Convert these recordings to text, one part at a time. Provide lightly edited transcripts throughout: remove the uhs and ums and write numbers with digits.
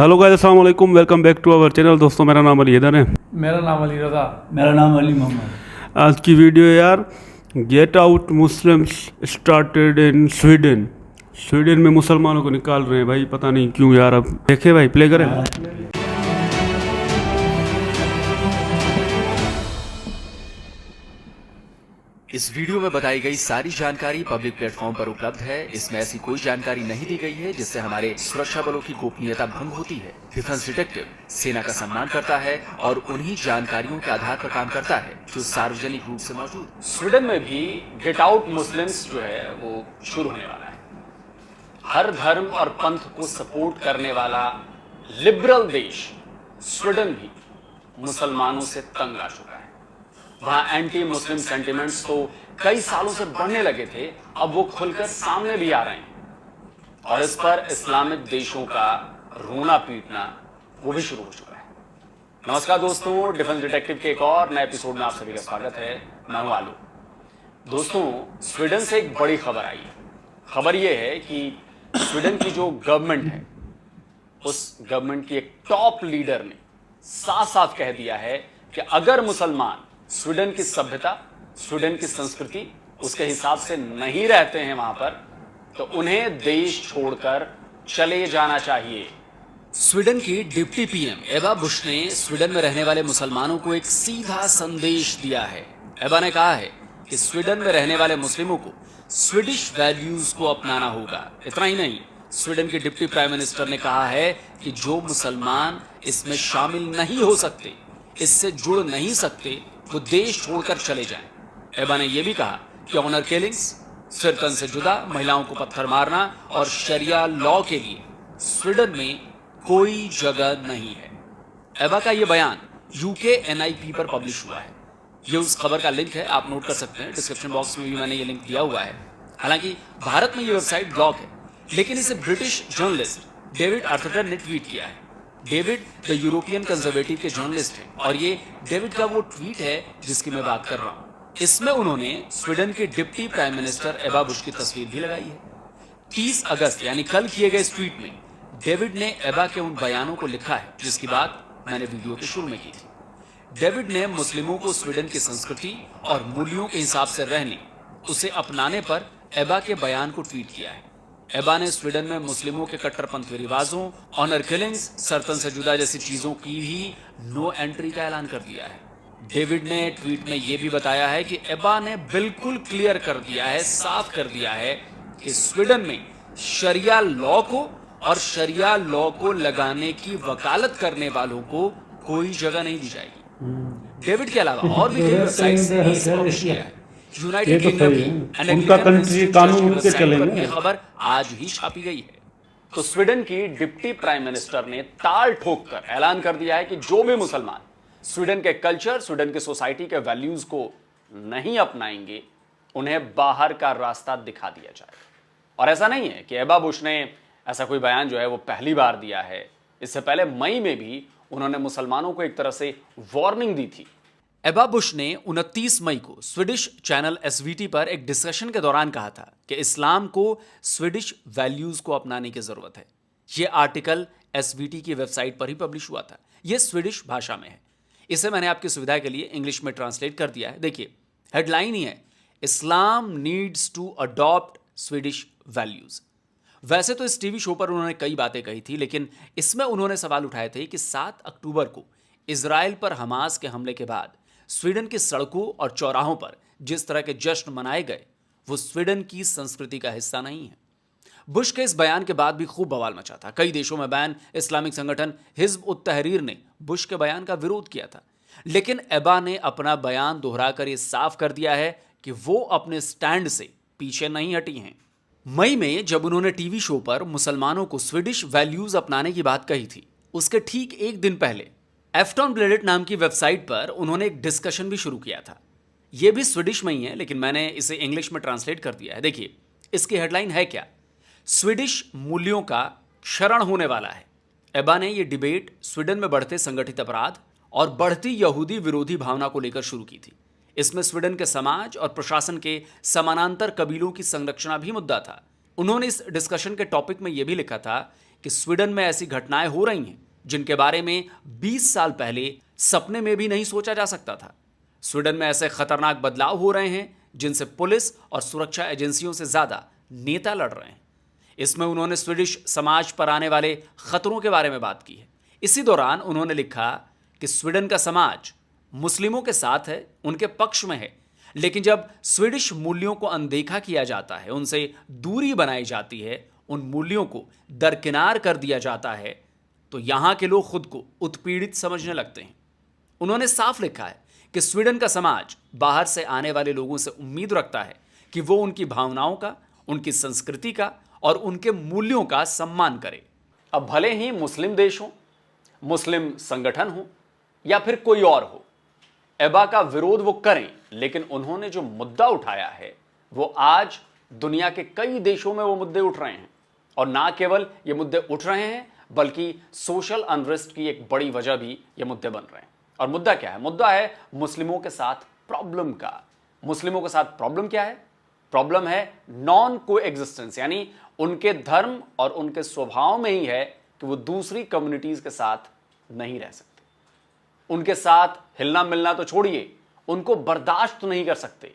Hello guys, अस्सलाम वालेकुम। Welcome back to our channel. दोस्तों, मेरा नाम अली हैदर है। मेरा नाम अली रज़ा। मेरा नाम अली मोहम्मद। आज की वीडियो यार, get out Muslims started in Sweden. Sweden में मुसलमानों को निकाल रहे हैं भाई, पता नहीं क्यों यार। अब देखे भाई, प्ले करें। इस वीडियो में बताई गई सारी जानकारी पब्लिक प्लेटफॉर्म पर उपलब्ध है। इसमें ऐसी कोई जानकारी नहीं दी गई है जिससे हमारे सुरक्षा बलों की गोपनीयता भंग होती है। डिफेंस डिटेक्टिव सेना का सम्मान करता है और उन्हीं जानकारियों के आधार पर काम करता है जो सार्वजनिक रूप से मौजूद। स्वीडन में भी गेट आउट मुस्लिम्स जो है वो शुरू होने वाला है। हर धर्म और पंथ को सपोर्ट करने वाला लिबरल देश स्वीडन भी मुसलमानों से तंग आ चुका है। वहां एंटी मुस्लिम सेंटिमेंट्स तो कई सालों से बढ़ने लगे थे, अब वो खुलकर सामने भी आ रहे हैं और इस पर इस्लामिक देशों का रोना पीटना वो भी शुरू हो चुका है। नमस्कार दोस्तों, डिफेंस डिटेक्टिव के एक और नए एपिसोड में आप सभी का स्वागत है। मैं हूं आलू। दोस्तों, स्वीडन से एक बड़ी खबर आई है। खबर यह है कि स्वीडन की जो गवर्नमेंट है, उस गवर्नमेंट की एक टॉप लीडर ने साफ साफ कह दिया है कि अगर मुसलमान स्वीडन की सभ्यता, स्वीडन की संस्कृति उसके हिसाब से नहीं रहते हैं वहां पर, तो उन्हें देश छोड़कर चले जाना चाहिए। स्वीडन की डिप्टी पीएम एबा बुश ने स्वीडन में रहने वाले मुसलमानों को एक सीधा संदेश दिया है। एबा ने कहा है कि स्वीडन में रहने वाले मुस्लिमों को स्वीडिश वैल्यूज को अपनाना होगा। इतना ही नहीं, स्वीडन के डिप्टी प्राइम मिनिस्टर ने कहा है कि जो मुसलमान इसमें शामिल नहीं हो सकते, इससे जुड़ नहीं सकते, वो देश छोड़कर चले जाएं। एबा ने यह भी कहा कि ऑनर किलिंग्स, सिर तन से जुदा, महिलाओं को पत्थर मारना और शरिया लॉ के लिए स्वीडन में कोई जगह नहीं है। एबा का यह बयान यूके एनआईपी पर पब्लिश हुआ है। ये उस खबर का लिंक है, आप नोट कर सकते हैं। डिस्क्रिप्शन बॉक्स में भी मैंने ये लिंक दिया हुआ है। हालांकि भारत में ये वेबसाइट ब्लॉक है, लेकिन इसे ब्रिटिश जर्नलिस्ट डेविड आर्थर ने ट्वीट किया है। डेविड द यूरोपियन कंजर्वेटिव के जर्नलिस्ट हैं और ये डेविड का वो ट्वीट है जिसकी मैं बात कर रहा हूं। इसमें उन्होंने स्वीडन के डिप्टी प्राइम मिनिस्टर एबा बुश की तस्वीर भी लगाई है। 30 अगस्त यानी कल किए गए इस ट्वीट में डेविड ने एबा के उन बयानों को लिखा है जिसकी बात मैंने वीडियो के शुरू में की थी। डेविड ने मुस्लिमों को स्वीडन की संस्कृति और मूल्यों के हिसाब से रहने, उसे अपनाने पर एबा के बयान को ट्वीट किया है। एबा ने स्वीडन में मुस्लिमों के कट्टरपंथी रिवाजों, ऑनर किलिंग्स, सरतन से जुदा जैसी चीजों की भी नो एंट्री का ऐलान कर दिया है। डेविड ने ट्वीट में यह भी बताया है कि एबा ने बिल्कुल क्लियर कर दिया है, साफ कर दिया है कि स्वीडन में शरिया लॉ को और शरिया लॉ को लगाने की वकालत करने वालों को कोई जगह नहीं दी जाएगी। डेविड के अलावा और भी कई वेबसाइट्स ने इसे पब्लिश किया है। यूनाइटेड किंगडम, उनका कंट्री कानून उनके चलेंगे। खबर आज ही छापी गई है। तो स्वीडन की डिप्टी प्राइम मिनिस्टर ने ताल ठोककर ऐलान कर दिया है कि जो भी मुसलमान स्वीडन के कल्चर, स्वीडन की सोसाइटी के वैल्यूज को नहीं अपनाएंगे, उन्हें बाहर का रास्ता दिखा दिया जाएगा। और ऐसा नहीं है कि एबा बुश ने ऐसा कोई बयान जो है वो पहली बार दिया है। इससे पहले मई में भी उन्होंने मुसलमानों को एक तरह से वार्निंग दी थी। एबा बुश ने 29 मई को स्वीडिश चैनल एसवीटी पर एक डिस्कशन के दौरान कहा था कि इस्लाम को स्वीडिश वैल्यूज को अपनाने की जरूरत है। यह आर्टिकल एसवीटी की वेबसाइट पर ही पब्लिश हुआ था। यह स्वीडिश भाषा में है। इसे मैंने आपकी सुविधा के लिए इंग्लिश में ट्रांसलेट कर दिया है। देखिए, हेडलाइन ही है, Islam needs to adopt Swedish values. वैसे तो इस टीवी शो पर उन्होंने कई बातें कही थी, लेकिन इसमें उन्होंने सवाल उठाए थे कि 7 अक्टूबर को इजराइल पर हमास के हमले के बाद स्वीडन की सड़कों और चौराहों पर जिस तरह के जश्न मनाए गए, वो स्वीडन की संस्कृति का हिस्सा नहीं है। बुश के इस बयान के बाद भी खूब बवाल मचा था। कई देशों में बैन इस्लामिक संगठन हिज्ब उत तहरीर ने बुश के बयान का विरोध किया था, लेकिन एबा ने अपना बयान दोहराकर यह साफ कर दिया है कि वो अपने स्टैंड से पीछे नहीं हटी हैं। मई में जब उन्होंने टीवी शो पर मुसलमानों को स्वीडिश वैल्यूज अपनाने की बात कही थी, उसके ठीक एक दिन पहले एफ्टॉनब्लेडेट नाम की वेबसाइट पर उन्होंने एक डिस्कशन भी शुरू किया था। यह भी स्वीडिश में ही है, लेकिन मैंने इसे इंग्लिश में ट्रांसलेट कर दिया है। देखिए, इसकी हेडलाइन है क्या, स्वीडिश मूल्यों का क्षरण होने वाला है। एबा ने यह डिबेट स्वीडन में बढ़ते संगठित अपराध और बढ़ती यहूदी विरोधी भावना को लेकर शुरू की थी। इसमें स्वीडन के समाज और प्रशासन के समानांतर कबीलों की संरचना भी मुद्दा था। उन्होंने इस डिस्कशन के टॉपिक में यह भी लिखा था कि स्वीडन में ऐसी घटनाएं हो रही हैं जिनके बारे में 20 साल पहले सपने में भी नहीं सोचा जा सकता था। स्वीडन में ऐसे खतरनाक बदलाव हो रहे हैं जिनसे पुलिस और सुरक्षा एजेंसियों से ज्यादा नेता लड़ रहे हैं। इसमें उन्होंने स्वीडिश समाज पर आने वाले खतरों के बारे में बात की है। इसी दौरान उन्होंने लिखा कि स्वीडन का समाज मुस्लिमों के साथ है, उनके पक्ष में है, लेकिन जब स्वीडिश मूल्यों को अनदेखा किया जाता है, उनसे दूरी बनाई जाती है, उन मूल्यों को दरकिनार कर दिया जाता है, तो यहां के लोग खुद को उत्पीड़ित समझने लगते हैं। उन्होंने साफ लिखा है कि स्वीडन का समाज बाहर से आने वाले लोगों से उम्मीद रखता है कि वो उनकी भावनाओं का, उनकी संस्कृति का और उनके मूल्यों का सम्मान करे। अब भले ही मुस्लिम देश हो, मुस्लिम संगठन हो या फिर कोई और हो, एबा का विरोध वो करें, लेकिन उन्होंने जो मुद्दा उठाया है वो आज दुनिया के कई देशों में वो मुद्दे उठ रहे हैं। और ना केवल ये मुद्दे उठ रहे हैं बल्कि सोशल अनरेस्ट की एक बड़ी वजह भी ये मुद्दे बन रहे हैं। और मुद्दा क्या है? मुद्दा है मुस्लिमों के साथ प्रॉब्लम का। मुस्लिमों के साथ प्रॉब्लम क्या है? प्रॉब्लम है नॉन कोएग्जिस्टेंस, यानी उनके धर्म और उनके स्वभाव में ही है कि वो दूसरी कम्युनिटीज के साथ नहीं रह सकते। उनके साथ हिलना मिलना तो छोड़िए, उनको बर्दाश्त नहीं कर सकते।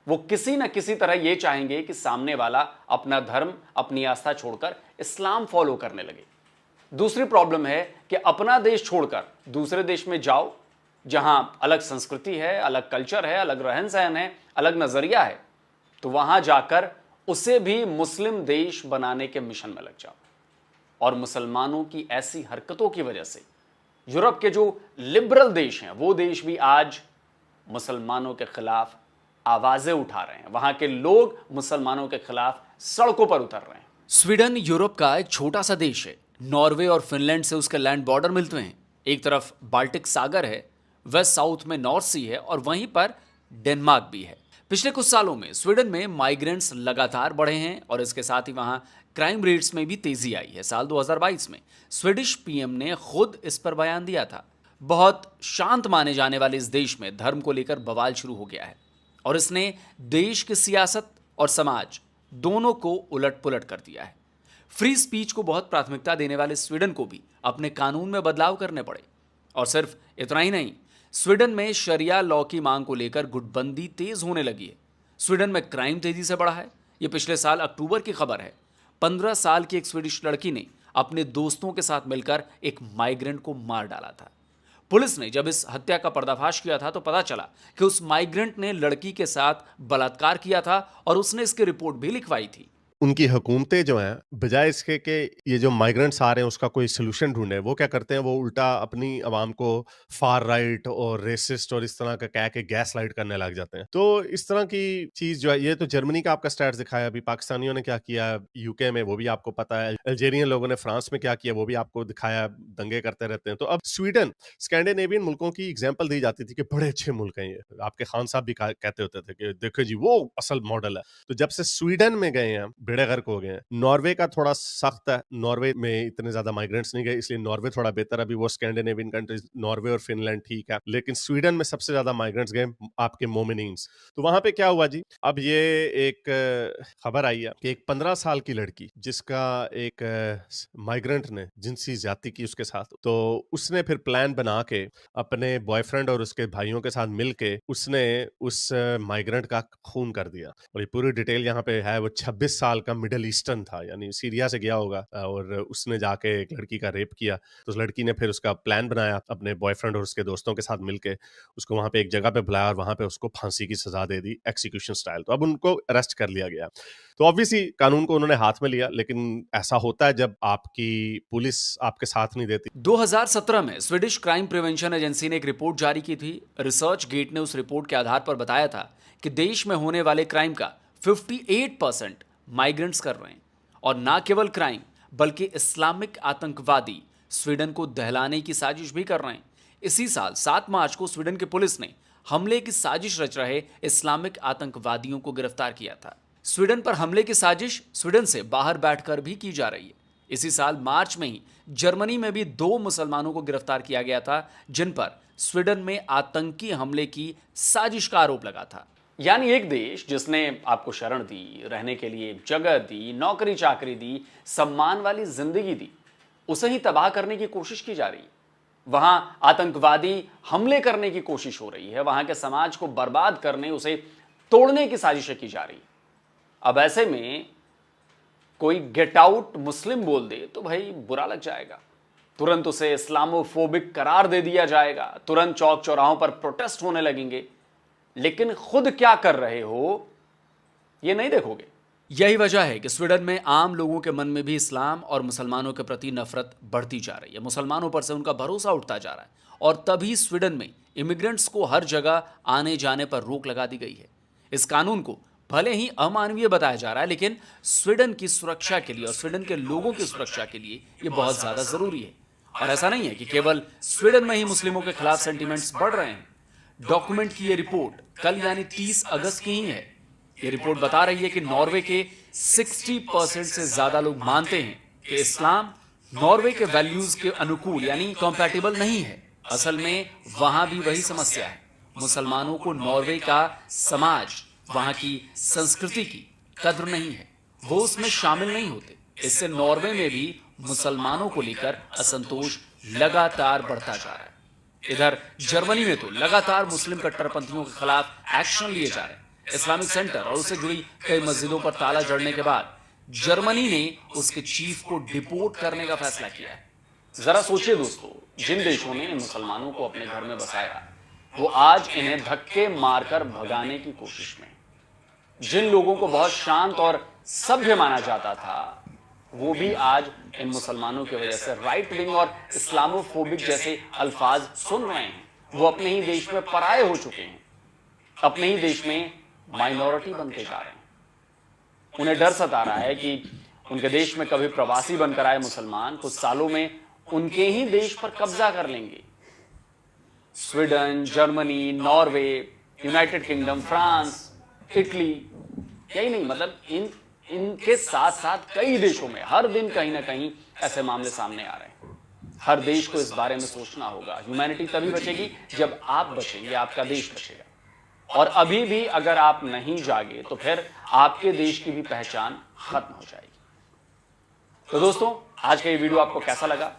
वो किसी न किसी तरह ये चाहेंगे कि सामने वाला अपना धर्म, अपनी आस्था छोड़कर इस्लाम फॉलो करने लगे। दूसरी प्रॉब्लम है कि अपना देश छोड़कर दूसरे देश में जाओ जहां अलग संस्कृति है, अलग कल्चर है, अलग रहन सहन है, अलग नजरिया है, तो वहां जाकर उसे भी मुस्लिम देश बनाने के मिशन में लग जाओ। और मुसलमानों की ऐसी हरकतों की वजह से यूरोप के जो लिबरल देश हैं वो देश भी आज मुसलमानों के खिलाफ आवाजें उठा रहे हैं। वहां के लोग मुसलमानों के खिलाफ सड़कों पर उतर रहे हैं। स्वीडन यूरोप का एक छोटा सा देश है। नॉर्वे और फिनलैंड से उसके लैंड बॉर्डर मिलते हैं। एक तरफ बाल्टिक सागर है, वेस्ट साउथ में नॉर्थ सी है और वहीं पर डेनमार्क भी है। पिछले कुछ सालों में स्वीडन में माइग्रेंट्स लगातार बढ़े हैं और इसके साथ ही वहां क्राइम रेट्स में भी तेजी आई है। साल 2022 में स्वीडिश पीएम ने खुद इस पर बयान दिया था। बहुत शांत माने जाने वाले इस देश में धर्म को लेकर बवाल शुरू हो गया है और इसने देश की सियासत और समाज दोनों को उलट पुलट कर दिया है। फ्री स्पीच को बहुत प्राथमिकता देने वाले स्वीडन को भी अपने कानून में बदलाव करने पड़े। और सिर्फ इतना ही नहीं, स्वीडन में शरिया लॉ की मांग को लेकर गुटबंदी तेज होने लगी है। स्वीडन में क्राइम तेजी से बढ़ा है। यह पिछले साल अक्टूबर की खबर है। 15 साल की एक स्वीडिश लड़की ने अपने दोस्तों के साथ मिलकर एक माइग्रेंट को मार डाला था। पुलिस ने जब इस हत्या का पर्दाफाश किया था तो पता चला कि उस माइग्रेंट ने लड़की के साथ बलात्कार किया था और उसने इसकी रिपोर्ट भी लिखवाई थी। उनकी हुकूमतें जो हैं, बजाय इसके कि ये जो माइग्रेंट्स आ रहे हैं उसका कोई सोल्यूशन ढूंढे, वो क्या करते हैं, वो उल्टा अपनी आवाम को फार राइट और रेसिस्ट और इस तरह का कह के गैस लाइट करने लग जाते हैं। तो इस तरह की चीज जो है, ये तो जर्मनी का आपका स्टैट्स दिखाया, अभी पाकिस्तानियों ने क्या किया यूके में वो भी आपको पता है, अल्जेरियन लोगों ने फ्रांस में क्या किया वो भी आपको दिखाया, दंगे करते रहते हैं। तो अब स्वीडन, स्कैंडिनेवियन मुल्कों की एग्जाम्पल दी जाती थी कि बड़े अच्छे मुल्क हैं ये। आपके खान साहब भी कहते होते थे कि देखो जी वो असल मॉडल है। तो जब से स्वीडन में गए हैं बेड़े गर्क हो गए हैं। नॉर्वे का थोड़ा सख्त है, नॉर्वे में इतने ज्यादा माइग्रेंट्स नहीं गए, इसलिए नॉर्वे थोड़ा बेहतर। अभी वो स्कैंडिनेवियन कंट्रीज नॉर्वे और फिनलैंड ठीक है, लेकिन स्वीडन में सबसे ज्यादा माइग्रेंट्स गए आपके मोमिनीन्स। तो वहां पे क्या हुआ जी, अब ये एक खबर आई है कि एक 15 साल की लड़की जिसका एक माइग्रेंट ने जिनसी ज्यादती की उसके साथ, तो उसने फिर प्लान बना के अपने बॉयफ्रेंड और उसके भाइयों के साथ मिलके उसने उस माइग्रेंट का खून कर दिया। और ये पूरी डिटेल यहाँ पे है। वो 26 साल का मिडिल ईस्टर्न था, यानी सीरिया से गया होगा, और उसने जाके एक लड़की का रेप किया। तो उस लड़की ने फिर उसका प्लान बनाया, अपने बॉयफ्रेंड और उसके दोस्तों के साथ मिलके उसको वहां पे एक जगह पे बुलाया और वहां पे उसको फांसी की सजा दे दी, एक्सिक्यूशन स्टाइल। तो अब उनको अरेस्ट कर लिया गया। तो ऑब्वियसली कानून को उन्होंने हाथ में लिया, लेकिन ऐसा होता है जब आपकी पुलिस आपके साथ नहीं देती। 2017 में स्वीडिश क्राइम प्रिवेंशन एजेंसी ने एक रिपोर्ट जारी की थी। रिसर्च गेट ने उस रिपोर्ट के आधार पर बताया था कि देश में होने वाले क्राइम का 58% माइग्रेंट्स कर रहे हैं। और ना केवल क्राइम बल्कि इस्लामिक आतंकवादी स्वीडन को दहलाने की साजिश भी कर रहे हैं। इसी साल 7 मार्च को स्वीडन की पुलिस ने हमले की साजिश रच रहे इस्लामिक आतंकवादियों को गिरफ्तार किया था। स्वीडन पर हमले की साजिश स्वीडन से बाहर बैठकर भी की जा रही है। इसी साल मार्च में ही जर्मनी में भी 2 मुसलमानों को गिरफ्तार किया गया था जिन पर स्वीडन में आतंकी हमले की साजिश का आरोप लगा था। यानी एक देश जिसने आपको शरण दी, रहने के लिए जगह दी, नौकरी चाकरी दी, सम्मान वाली जिंदगी दी, उसे ही तबाह करने की कोशिश की जा रही है। वहां आतंकवादी हमले करने की कोशिश हो रही है, वहां के समाज को बर्बाद करने, उसे तोड़ने की साजिशें की जा रही है। अब ऐसे में कोई गेट आउट मुस्लिम बोल दे तो भाई बुरा लग जाएगा, तुरंत उसे इस्लामोफोबिक करार दे दिया जाएगा, तुरंत चौक चौराहों पर प्रोटेस्ट होने लगेंगे। लेकिन खुद क्या कर रहे हो ये नहीं देखोगे। यही वजह है कि स्वीडन में आम लोगों के मन में भी इस्लाम और मुसलमानों के प्रति नफरत बढ़ती जा रही है, मुसलमानों पर से उनका भरोसा उठता जा रहा है। और तभी स्वीडन में इमिग्रेंट्स को हर जगह आने जाने पर रोक लगा दी गई है। इस कानून को भले ही अमानवीय बताया जा रहा है, लेकिन स्वीडन की सुरक्षा के लिए और स्वीडन के लोगों की सुरक्षा के लिए ये बहुत ज्यादा जरूरी है। और ऐसा नहीं है कि केवल स्वीडन में ही मुस्लिमों के खिलाफ सेंटीमेंट्स बढ़ रहे हैं। डॉक्यूमेंट की ये रिपोर्ट कल यानी 30 अगस्त की ही है। ये रिपोर्ट बता रही है कि नॉर्वे के 60% से ज्यादा लोग मानते हैं कि इस्लाम नॉर्वे के वैल्यूज के अनुकूल यानी कंपैटिबल नहीं है। असल में वहां भी वही समस्या है, मुसलमानों को नॉर्वे का समाज, वहां की संस्कृति की कद्र नहीं है, वो उसमें शामिल नहीं होते। इससे नॉर्वे में भी मुसलमानों को लेकर असंतोष लगातार बढ़ता जा रहा है। इधर जर्मनी में तो लगातार मुस्लिम कट्टरपंथियों के खिलाफ एक्शन लिए जा रहे हैं। इस्लामिक सेंटर और उससे जुड़ी कई मस्जिदों पर ताला जड़ने के बाद जर्मनी ने उसके चीफ को डिपोर्ट करने का फैसला किया है। जरा सोचिए दोस्तों, जिन देशों ने इन मुसलमानों को अपने घर में बसाया, वो आज इन्हें धक्के मारकर भगाने की कोशिश में। जिन लोगों को बहुत शांत और सभ्य माना जाता था, वो भी आज इन मुसलमानों की वजह से राइट विंग और इस्लामोफोबिक जैसे अल्फाज सुन रहे हैं। वो अपने ही देश में पराये हो चुके हैं, अपने ही देश में माइनॉरिटी बनते जा रहे हैं। उन्हें डर सता रहा है कि उनके देश में कभी प्रवासी बनकर आए मुसलमान कुछ सालों में उनके ही देश पर कब्जा कर लेंगे। Sweden, Germany, Norway, United kingdom, France, Italy, यही नहीं, मतलब इनके साथ साथ कई देशों में हर दिन कहीं ना कहीं ऐसे मामले सामने आ रहे हैं। हर देश को इस बारे में सोचना होगा। ह्यूमैनिटी तभी बचेगी जब आप बचेंगे, आपका देश बचेगा। और अभी भी अगर आप नहीं जागे तो फिर आपके देश की भी पहचान खत्म हो जाएगी। तो दोस्तों, आज का ये वीडियो आपको कैसा लगा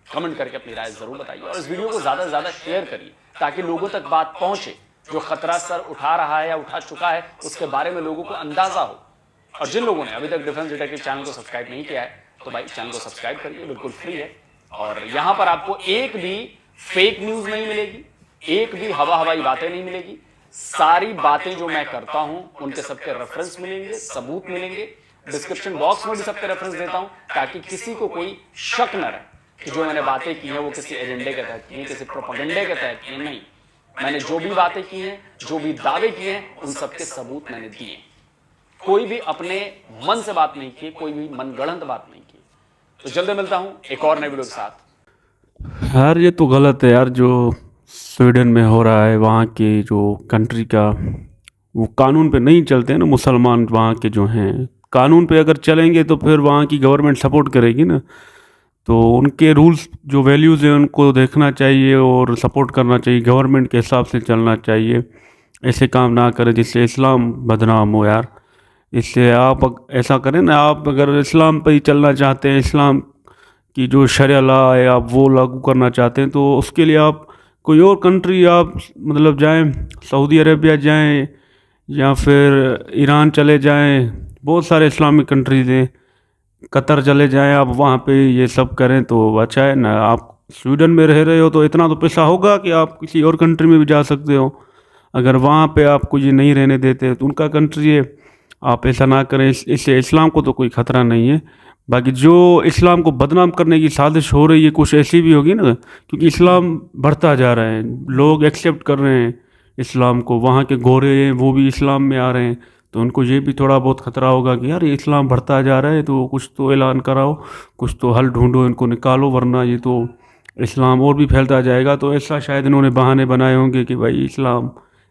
कमेंट करके अपनी राय जरूर बताइए, और इस वीडियो को ज्यादा से ज्यादा शेयर करिए ताकि लोगों तक बात पहुंचे। जो खतरा सर उठा रहा है या उठा चुका है उसके बारे में लोगों को अंदाजा हो। और जिन लोगों ने अभी तक डिफेंस डिटेक्टिव चैनल को सब्सक्राइब नहीं किया है तो भाई चैनल को सब्सक्राइब करिए, बिल्कुल फ्री है। और यहां पर आपको एक भी फेक न्यूज नहीं मिलेगी, एक भी हवाई बातें नहीं मिलेगी। सारी बातें जो मैं करता हूं उनके सबके रेफरेंस मिलेंगे, सबूत मिलेंगे। डिस्क्रिप्शन बॉक्स में भी सबके रेफरेंस देता हूं ताकि किसी को कोई शक न रहे कि जो मैंने बातें की हैं वो किसी एजेंडे के तहत की हैं, किसी प्रोपेगेंडे के तहत की हैं। नहीं, मैंने जो भी बातें की हैं, जो भी दावे किए हैं, उन सबके सबूत मैंने दिए। कोई भी अपने मन से बात नहीं की, कोई भी मनगढ़ंत बात नहीं की। तो जल्दी मिलता हूं एक और नए वीडियो के साथ। यार ये तो गलत है यार, जो स्वीडन में हो रहा है। वहाँ के जो कंट्री का वो कानून पे नहीं चलते हैं ना मुसलमान, वहाँ के जो हैं कानून पे अगर चलेंगे तो फिर वहाँ की गवर्नमेंट सपोर्ट करेगी ना। तो उनके रूल्स जो वैल्यूज़ हैं उनको देखना चाहिए और सपोर्ट करना चाहिए, गवर्नमेंट के हिसाब से चलना चाहिए। ऐसे काम ना करें जिससे इस्लाम बदनाम हो यार। इससे आप ऐसा करें ना, आप अगर इस्लाम पर ही चलना चाहते हैं, इस्लाम की जो शरिया लॉ है आप वो लागू करना चाहते हैं, तो उसके लिए आप कोई और कंट्री आप मतलब जाएं, सऊदी अरेबिया जाएं या फिर ईरान चले जाएं, बहुत सारे इस्लामिक कंट्रीज हैं, कतर चले जाएं, आप वहाँ पे ये सब करें तो अच्छा है ना। आप स्वीडन में रह रहे हो तो इतना तो पैसा होगा कि आप किसी और कंट्री में भी जा सकते हो। अगर वहाँ पे आपको ये नहीं रहने देते तो उनका कंट्री है, आप ऐसा ना करें। इससे इस्लाम को तो कोई ख़तरा नहीं है। बाकी जो इस्लाम को बदनाम करने की साजिश हो रही है कुछ ऐसी भी होगी ना, क्योंकि इस्लाम बढ़ता जा रहा है, लोग एक्सेप्ट कर रहे हैं इस्लाम को। वहाँ के गोरे हैं वो भी इस्लाम में आ रहे हैं, तो उनको ये भी थोड़ा बहुत ख़तरा होगा कि यार ये इस्लाम बढ़ता जा रहा है, तो कुछ तो ऐलान कराओ, कुछ तो हल ढूंढो, इनको निकालो, वरना ये तो इस्लाम और भी फैलता जाएगा। तो ऐसा शायद इन्होंने बहाने बनाए होंगे कि भाई इस्लाम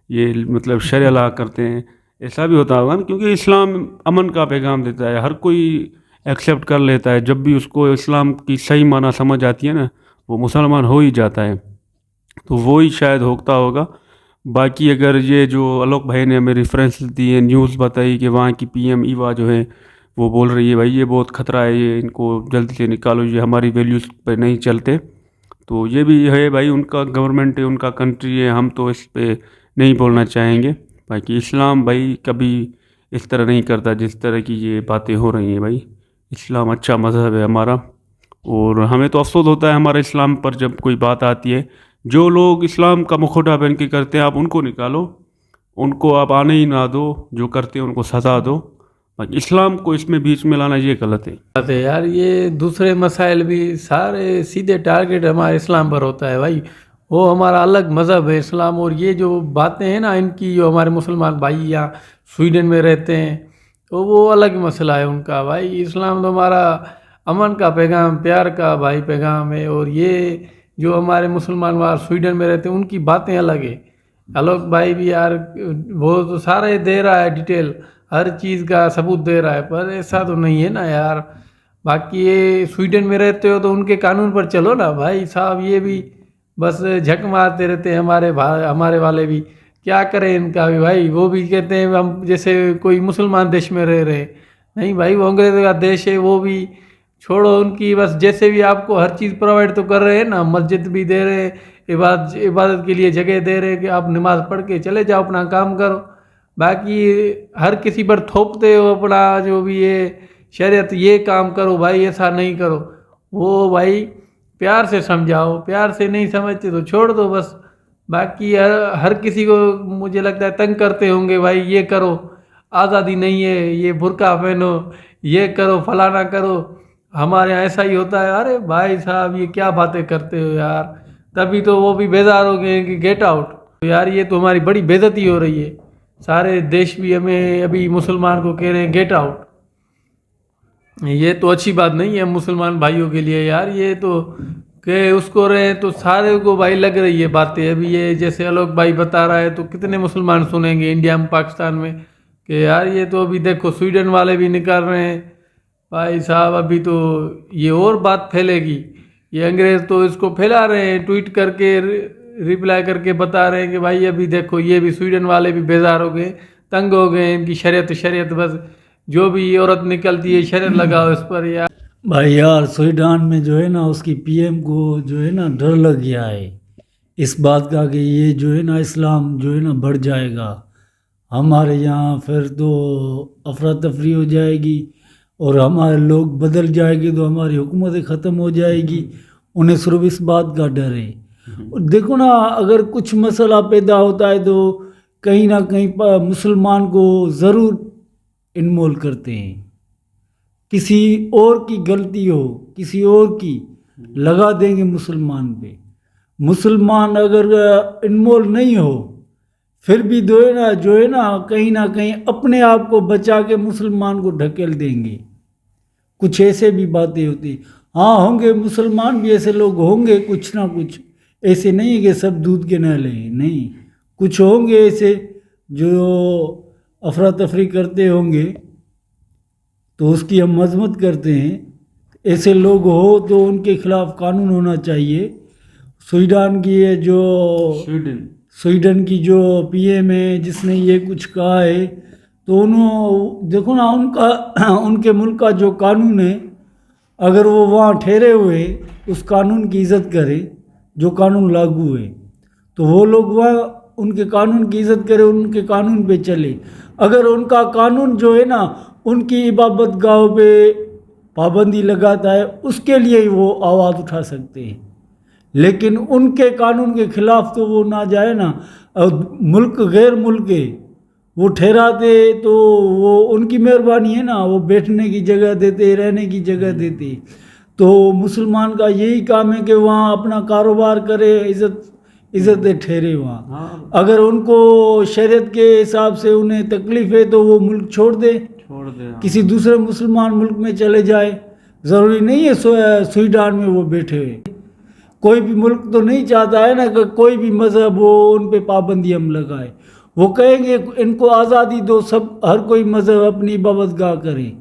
ये मतलब शरिया लॉ करते हैं, ऐसा भी होता होगा ना, क्योंकि इस्लाम अमन का पैगाम देता है, हर कोई एक्सेप्ट कर लेता है। जब भी उसको इस्लाम की सही माना समझ आती है ना, वो मुसलमान हो ही जाता है। तो वो ही शायद होता होगा। बाकी अगर ये जो आलोक भाई ने हमें रेफरेंस दी है, न्यूज़ बताई कि वहाँ की पीएम ईवा जो है वो बोल रही है भाई ये बहुत ख़तरा है, ये इनको जल्दी से निकालो, ये हमारी वैल्यूज़ पे नहीं चलते। तो ये भी है भाई, उनका गवर्नमेंट है, उनका कंट्री है, हम तो इस पे नहीं बोलना चाहेंगे। बाकी इस्लाम भाई कभी इस तरह नहीं करता जिस तरह की ये बातें हो रही हैं भाई। इस्लाम अच्छा मज़हब है हमारा, और हमें तो अफसोस होता है हमारे इस्लाम पर जब कोई बात आती है। जो लोग इस्लाम का मुखौटा पहन के करते हैं आप उनको निकालो, उनको आप आने ही ना दो, जो करते हैं उनको सज़ा दो। बाकी इस्लाम को इसमें बीच में लाना ये गलत है। बात है यार, ये दूसरे मसाइल भी सारे सीधे टारगेट हमारे इस्लाम पर होता है भाई। वो हमारा अलग मज़हब है इस्लाम, और ये जो बातें हैं ना इनकी, जो हमारे मुसलमान भाई यहाँ स्वीडन में रहते हैं, तो वो अलग मसला है उनका भाई। इस्लाम तो हमारा अमन का पैगाम, प्यार का भाई पैगाम है, और ये जो हमारे मुसलमान वहाँ स्वीडन में रहते हैं उनकी बातें अलग है। आलोक भाई भी यार वो तो सारे दे रहा है डिटेल, हर चीज़ का सबूत दे रहा है, पर ऐसा तो नहीं है ना यार। बाकी ये स्वीडन में रहते हो तो उनके कानून पर चलो ना भाई साहब। ये भी बस झक मारते रहते हैं हमारे वाले भी, क्या करें इनका भी भाई। वो भी कहते हैं हम जैसे कोई मुसलमान देश में रह रहे, नहीं भाई वो अंग्रेज़ों का देश है। वो भी छोड़ो उनकी, बस जैसे भी आपको हर चीज़ प्रोवाइड तो कर रहे हैं ना, मस्जिद भी दे रहे हैं, इबादत के लिए जगह दे रहे हैं कि आप नमाज़ पढ़ के चले जाओ, अपना काम करो। बाकी हर किसी पर थोपते हो अपना जो भी ये शरीयत, ये काम करो भाई, ऐसा नहीं करो। वो भाई प्यार से समझाओ, प्यार से नहीं समझते तो छोड़ दो बस। बाकी हर किसी को मुझे लगता है तंग करते होंगे भाई, ये करो, आज़ादी नहीं है, ये बुर्का पहनो, ये करो, फलाना करो, हमारे यहाँ ऐसा ही होता है। अरे भाई साहब ये क्या बातें करते हो यार। तभी तो वो भी बेजार हो गए कि गेट आउट। यार ये तो हमारी बड़ी बेइज्जती हो रही है, सारे देश भी हमें अभी मुसलमान को कह रहे हैं गेट आउट। ये तो अच्छी बात नहीं है मुसलमान भाइयों के लिए यार। ये तो के उसको रहे तो सारे को भाई लग रही है बातें। अभी ये जैसे आलोक भाई बता रहा है तो कितने मुसलमान सुनेंगे इंडिया में, पाकिस्तान में, कि यार ये तो अभी देखो स्वीडन वाले भी निकाल रहे हैं भाई साहब। अभी तो ये और बात फैलेगी। ये अंग्रेज़ तो इसको फैला रहे हैं, ट्वीट करके रिप्लाई करके बता रहे हैं कि भाई अभी देखो ये भी स्वीडन वाले भी बेजार हो गए, तंग हो गए, इनकी शरीयत बस जो भी औरत निकलती है शरीयत लगाओ इस पर। यार भाई यार स्वीडन में जो है ना उसकी पीएम को जो है ना डर लग गया है इस बात का कि ये जो है ना इस्लाम जो है ना बढ़ जाएगा हमारे यहाँ, फिर तो अफरा तफरी हो जाएगी और हमारे लोग बदल जाएंगे, तो हमारी हुकूमत ख़त्म हो जाएगी। उन्हें सिर्फ इस बात का डर है। और देखो ना, अगर कुछ मसला पैदा होता है तो कहीं ना कहीं मुसलमान को ज़रूर इन्वॉल्व करते हैं। किसी और की गलती हो, किसी और की लगा देंगे मुसलमान पे। मुसलमान अगर इन्वॉल्व नहीं हो फिर भी जो है ना कहीं ना कहीं अपने आप को बचा के मुसलमान को ढकेल देंगे। कुछ ऐसे भी बातें होती, हाँ होंगे मुसलमान भी ऐसे लोग होंगे कुछ ना कुछ, ऐसे नहीं है कि सब दूध के नाले हैं, नहीं, कुछ होंगे ऐसे जो अफरा तफरी करते होंगे, तो उसकी हम मजम्मत करते हैं। ऐसे लोग हो तो उनके खिलाफ कानून होना चाहिए। स्वीडन की ये जो स्वीडन की जो पीएम है जिसने ये कुछ कहा है, तो उन्होंने देखो ना उनके मुल्क का जो कानून है, अगर वो वहाँ ठहरे हुए उस कानून की इज़्ज़त करें जो कानून लागू है, तो वो लोग वहाँ उनके कानून की इज़्ज़त करें, उनके कानून पे चले। अगर उनका कानून जो है ना उनकी इबादत गाहों पे पाबंदी लगाता है, उसके लिए ही वो आवाज़ उठा सकते हैं, लेकिन उनके कानून के ख़िलाफ़ तो वो ना जाए ना। और मुल्क गैर मुल्क है, वो ठहराते तो वो उनकी मेहरबानी है ना, वो बैठने की जगह देते, रहने की जगह देते। तो मुसलमान का यही काम है कि वहाँ अपना कारोबार करे, इज़्ज़त ठहरे वहाँ। अगर उनको शरीयत के हिसाब से उन्हें तकलीफ़ है तो वो मुल्क छोड़ दे, किसी दूसरे मुसलमान मुल्क में चले जाए। ज़रूरी नहीं है स्वीडन में वो बैठे हुए। कोई भी मुल्क तो नहीं चाहता है ना कि कोई भी मज़हब हो उन पे पाबंदी हम लगाए। वो कहेंगे इनको आज़ादी दो, सब हर कोई मज़हब अपनी इबादत गाह करे,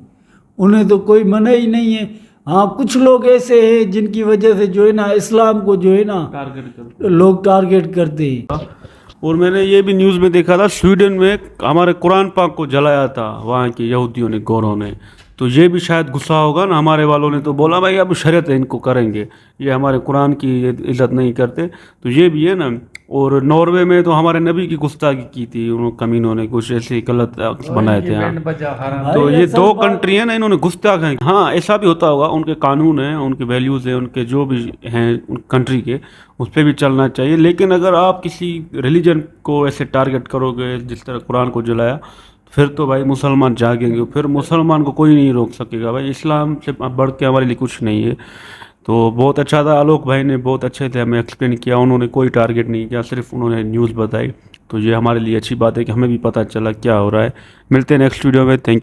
उन्हें तो कोई मना ही नहीं है। हाँ कुछ लोग ऐसे हैं जिनकी वजह से जो है ना इस्लाम को जो है ना लोग टारगेट करते हैं। और मैंने ये भी न्यूज़ में देखा था, स्वीडन में हमारे कुरान पाक को जलाया था वहाँ के यहूदियों ने, गोरों ने। तो ये भी शायद गुस्सा होगा ना हमारे वालों ने, तो बोला भाई अब शरीयत है, इनको करेंगे, ये हमारे कुरान की इज्जत नहीं करते। तो ये भी है ना। और नॉर्वे में तो हमारे नबी की गुस्ताखी की थी उन कमीनों ने, कुछ ऐसे गलत अक्स बनाए थे यहाँ। तो भाई ये ऐसा दो बात- कंट्री है ना, इन्होंने गुस्ताख हैं। हाँ ऐसा भी होता होगा, उनके कानून हैं, उनके वैल्यूज़ हैं, उनके जो भी हैं उन कंट्री के, उस पर भी चलना चाहिए। लेकिन अगर आप किसी रिलीजन को ऐसे टारगेट करोगे जिस तरह कुरान को जलाया, फिर तो भाई मुसलमान जागेंगे, फिर मुसलमान को कोई नहीं रोक सकेगा भाई। इस्लाम से बढ़ के हमारे लिए कुछ नहीं है। तो बहुत अच्छा था, आलोक भाई ने बहुत अच्छे से हमें एक्सप्लेन किया, उन्होंने कोई टारगेट नहीं किया, सिर्फ उन्होंने न्यूज़ बताई। तो ये हमारे लिए अच्छी बात है कि हमें भी पता चला क्या हो रहा है। मिलते हैं नेक्स्ट वीडियो में। Thank you.